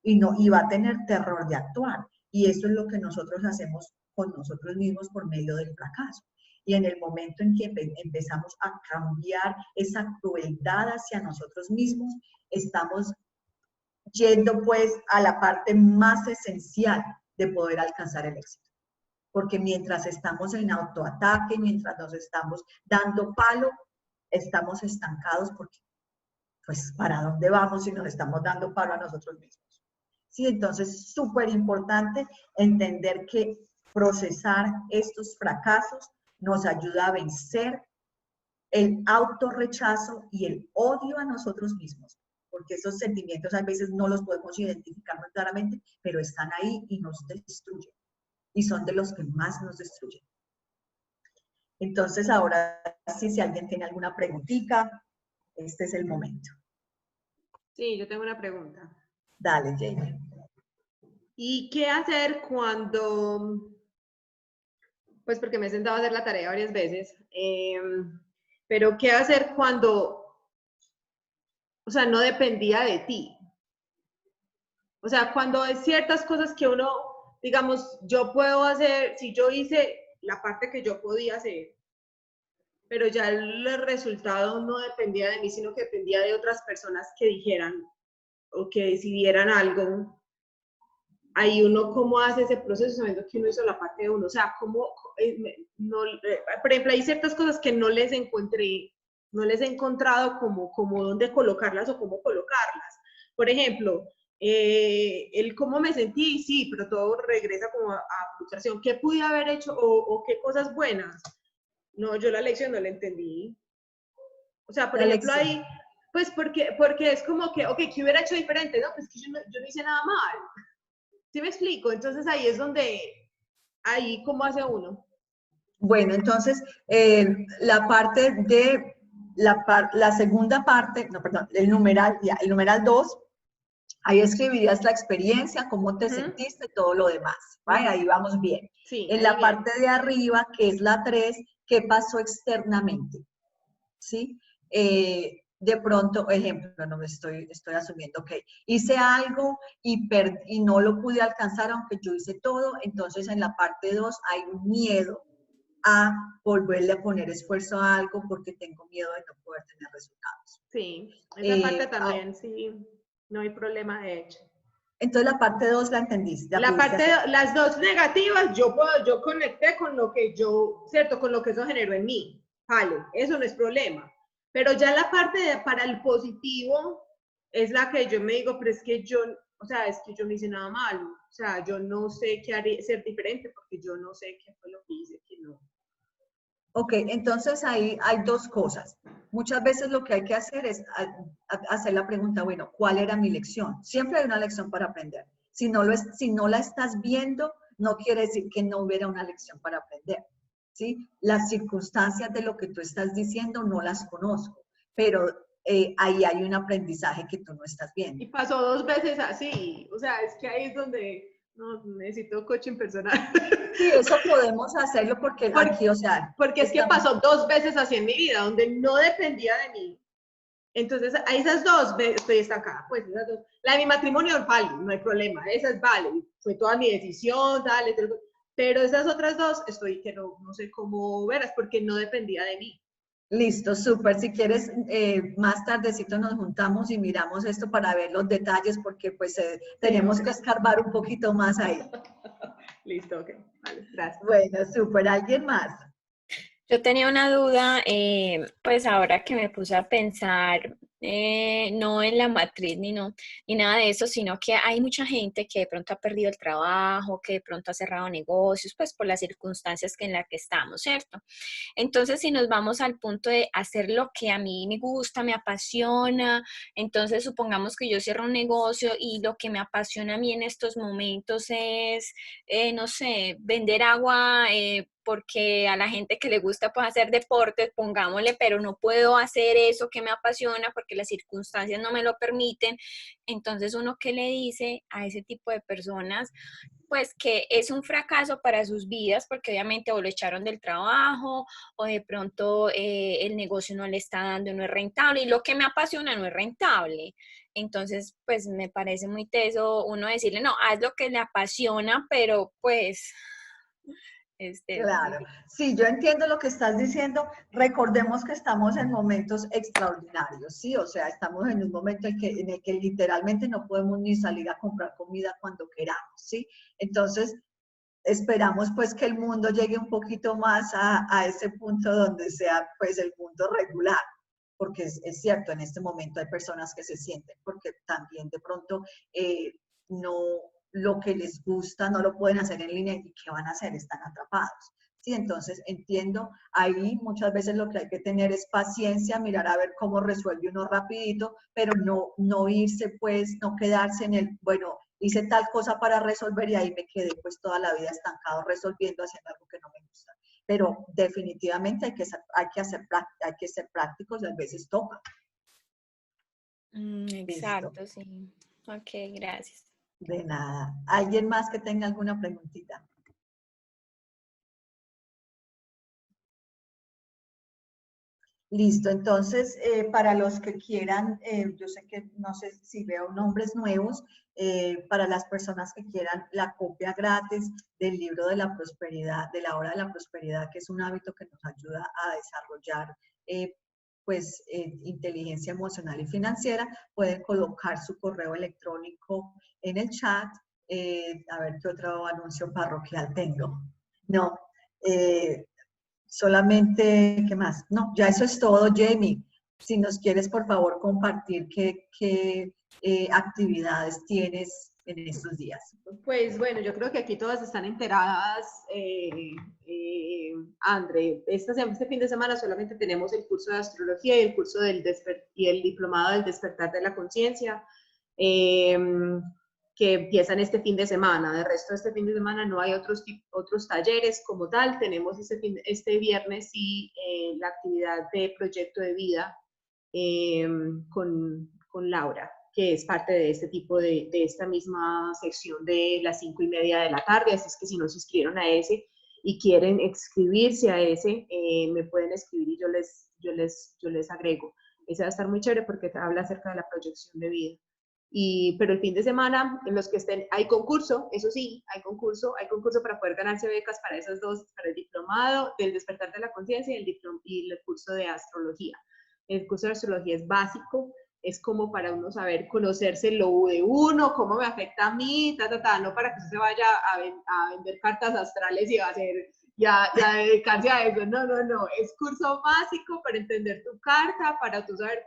Speaker 1: y va a tener terror de actuar. Y eso es lo que nosotros hacemos con nosotros mismos por medio del fracaso. Y en el momento en que empezamos a cambiar esa crueldad hacia nosotros mismos, estamos yendo pues a la parte más esencial de poder alcanzar el éxito. Porque mientras estamos en autoataque, mientras nos estamos dando palo, estamos estancados porque, pues, ¿para dónde vamos si nos estamos dando palo a nosotros mismos? Sí, entonces, súper importante entender que procesar estos fracasos nos ayuda a vencer el autorrechazo y el odio a nosotros mismos, porque esos sentimientos a veces no los podemos identificar muy claramente, pero están ahí y nos destruyen, y son de los que más nos destruyen. Entonces, ahora sí, si alguien tiene alguna preguntita, este es el momento.
Speaker 4: Sí, yo tengo una pregunta.
Speaker 1: Dale, Jamie.
Speaker 4: ¿Y qué hacer cuando, pues porque me he sentado a hacer la tarea varias veces, pero qué hacer cuando, o sea, no dependía de ti? O sea, cuando hay ciertas cosas que uno, digamos, yo puedo hacer, si yo hice la parte que yo podía hacer, pero ya el resultado no dependía de mí, sino que dependía de otras personas que dijeran o que decidieran algo. Ahí uno cómo hace ese proceso sabiendo que uno hizo la parte de uno, o sea, cómo, por ejemplo, hay ciertas cosas que no les encontré, no les he encontrado como dónde colocarlas o cómo colocarlas. Por ejemplo, el cómo me sentí, sí, pero todo regresa como a frustración. ¿Qué pude haber hecho o qué cosas buenas? No, yo la lección no la entendí. O sea, por ejemplo, ahí, pues porque es como que, ok, ¿qué hubiera hecho diferente? No, pues que yo no hice nada mal. ¿Sí me explico? Entonces ahí es donde, ahí, ¿cómo hace uno?
Speaker 1: Bueno, entonces, la parte de la segunda parte, no, perdón, el numeral 2, ahí escribirías la experiencia, cómo te sentiste, todo lo demás, ¿vale? Ahí vamos bien.
Speaker 4: Sí,
Speaker 1: En
Speaker 4: ahí
Speaker 1: la
Speaker 4: bien.
Speaker 1: parte de arriba, que es la 3, ¿qué pasó externamente? ¿Sí? De pronto, ejemplo, no me estoy asumiendo, ok, hice algo y no lo pude alcanzar aunque yo hice todo, entonces en la parte 2 hay un miedo a volverle a poner esfuerzo a algo porque tengo miedo de no poder tener resultados.
Speaker 4: Sí, esa parte también, sí, no hay problema de hecho.
Speaker 1: Entonces la parte 2 la entendiste, la
Speaker 4: La
Speaker 1: pudiste
Speaker 4: parte,
Speaker 1: hacer.
Speaker 4: las dos negativas, yo conecté con lo que yo, ¿cierto? Con lo que eso generó en mí. Vale, eso no es problema. Pero ya la parte para el positivo es la que yo me digo, pero es que yo, o sea, es que yo no hice nada malo. O sea, yo no sé qué haría, ser diferente porque yo no sé qué fue lo que hice, que no.
Speaker 1: Ok, entonces ahí hay dos cosas. Muchas veces lo que hay que hacer es hacer la pregunta, bueno, ¿cuál era mi lección? Siempre hay una lección para aprender. Si no la estás viendo, no quiere decir que no hubiera una lección para aprender. ¿Sí? Las circunstancias de lo que tú estás diciendo no las conozco, pero ahí hay un aprendizaje que tú no estás viendo.
Speaker 4: Y pasó 2 veces así, o sea, es que ahí es donde no necesito coaching personal.
Speaker 1: Sí, eso podemos hacerlo porque aquí, o sea,
Speaker 4: porque es que pasó 2 veces así en mi vida, donde no dependía de mí. Entonces, a esas 2 estoy estancada, pues esas 2. La de mi matrimonio vale, no hay problema, esas vale, fue toda mi decisión, dale, pero esas otras 2 estoy que no sé cómo verlas, porque no dependía de mí.
Speaker 1: Listo, súper. Si quieres, más tardecito nos juntamos y miramos esto para ver los detalles, porque pues tenemos que escarbar un poquito más ahí.
Speaker 4: Listo, ok, vale, gracias.
Speaker 1: Bueno, súper. ¿Alguien más?
Speaker 2: Yo tenía una duda, pues ahora que me puse a pensar, no en la matriz ni nada de eso, sino que hay mucha gente que de pronto ha perdido el trabajo, que de pronto ha cerrado negocios, pues por las circunstancias en las que estamos, ¿cierto? Entonces, si nos vamos al punto de hacer lo que a mí me gusta, me apasiona, entonces supongamos que yo cierro un negocio y lo que me apasiona a mí en estos momentos es, no sé, vender agua, porque a la gente que le gusta pues, hacer deportes, pongámosle, pero no puedo hacer eso que me apasiona porque las circunstancias no me lo permiten. Entonces, ¿uno qué le dice a ese tipo de personas? Pues que es un fracaso para sus vidas porque obviamente o lo echaron del trabajo o de pronto el negocio no le está dando, no es rentable y lo que me apasiona no es rentable. Entonces, pues me parece muy teso uno decirle, no, haz lo que le apasiona, pero pues
Speaker 1: Claro, sí, yo entiendo lo que estás diciendo. Recordemos que estamos en momentos extraordinarios, ¿sí? O sea, estamos en un momento en el que literalmente no podemos ni salir a comprar comida cuando queramos, ¿sí? Entonces, esperamos pues que el mundo llegue un poquito más a ese punto donde sea pues el mundo regular, porque es cierto, en este momento hay personas que se sienten, porque también de pronto no lo que les gusta no lo pueden hacer en línea y ¿qué van a hacer? Están atrapados. Sí, entonces entiendo, ahí muchas veces lo que hay que tener es paciencia, mirar a ver cómo resuelve uno rapidito, pero no irse pues, no quedarse en el, bueno, hice tal cosa para resolver y ahí me quedé pues toda la vida estancado resolviendo, haciendo algo que no me gusta. Pero definitivamente hay que ser prácticos y a veces toca. Listo.
Speaker 2: exacto, sí. Ok, gracias.
Speaker 1: De nada. ¿Alguien más que tenga alguna preguntita? Listo, entonces, para los que quieran, yo sé que no sé si veo nombres nuevos, para las personas que quieran la copia gratis del libro de la prosperidad, de la hora de la prosperidad, que es un hábito que nos ayuda a desarrollar, pues, inteligencia emocional y financiera, pueden colocar su correo electrónico en el chat. A ver qué otro anuncio parroquial tengo. No. Solamente, ¿qué más? No, ya eso es todo, Jamie. Si nos quieres, por favor, compartir qué actividades tienes en estos días.
Speaker 4: Pues bueno, yo creo que aquí todas están enteradas, André. Este fin de semana solamente tenemos el curso de astrología y el curso y el diplomado del despertar de la conciencia. que empiezan este fin de semana. De resto, este fin de semana no hay otros talleres como tal. Tenemos este viernes sí la actividad de proyecto de vida con Laura, que es parte de este tipo de esta misma sección de las 5:30 de la tarde. Así es que si no se inscribieron a ese y quieren inscribirse a ese, me pueden escribir y yo les agrego. Ese va a estar muy chévere porque habla acerca de la proyección de vida. Pero el fin de semana, en los que estén, hay concurso, eso sí, hay concurso para poder ganarse becas para esas dos, para el diplomado del despertar de la conciencia y el curso de astrología. El curso de astrología es básico, es como para uno saber conocerse lo de uno, cómo me afecta a mí, no para que usted se vaya a vender cartas astrales y va a hacer, ya dedicarse a eso. No, es curso básico para entender tu carta, para tú saber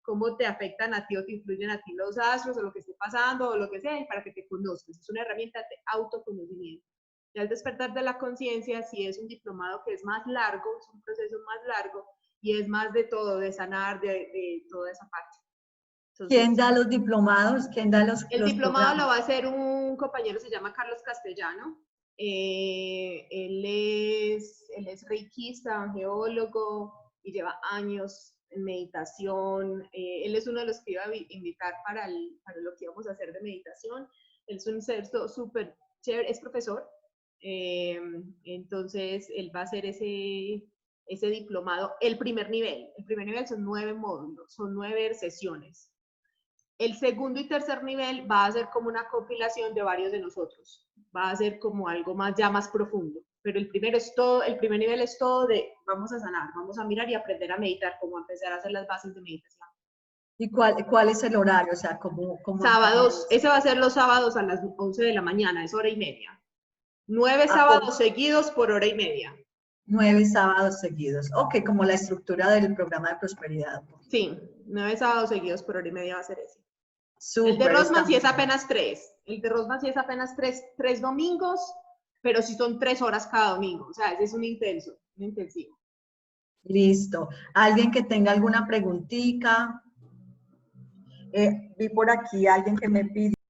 Speaker 4: cómo te afectan a ti o te influyen a ti los astros o lo que esté pasando o lo que sea, y para que te conozcas. Es una herramienta de autoconocimiento. Y al despertar de la conciencia, sí es un diplomado que es más largo, es un proceso más largo, y es más de todo, de sanar, de toda esa parte. Entonces,
Speaker 1: ¿quién da los diplomados? ¿Quién da los
Speaker 4: diplomado
Speaker 1: programas?
Speaker 4: lo va a hacer un compañero, se llama Carlos Castellano. Él es reikista, geólogo, y lleva años en meditación. Él es uno de los que iba a invitar para lo que íbamos a hacer de meditación. Él es un ser súper chévere, es profesor. Entonces, él va a hacer ese diplomado, el primer nivel. El primer nivel son 9 módulos, son 9 sesiones. El segundo y tercer nivel va a ser como una compilación de varios de nosotros. Va a ser como algo ya más profundo. Pero el primer nivel es todo de vamos a sanar, vamos a mirar y aprender a meditar, como empezar a hacer las bases de meditación.
Speaker 1: ¿Y cuál es el horario? O sea, ¿cómo
Speaker 4: sábados, ese va a ser los sábados a las 11 de la mañana, es 1:30. 9 sábados seguidos por 1:30.
Speaker 1: 9 sábados seguidos. Ok, como la estructura del programa de prosperidad.
Speaker 4: Sí, 9 sábados seguidos por 1:30 va a ser ese.
Speaker 1: Súper,
Speaker 4: el de Rosman sí es apenas 3. El de Rosman sí es apenas 3 domingos, pero sí son 3 horas cada domingo. O sea, ese es un intensivo.
Speaker 1: Listo. ¿Alguien que tenga alguna preguntita? Vi por aquí alguien que me pidió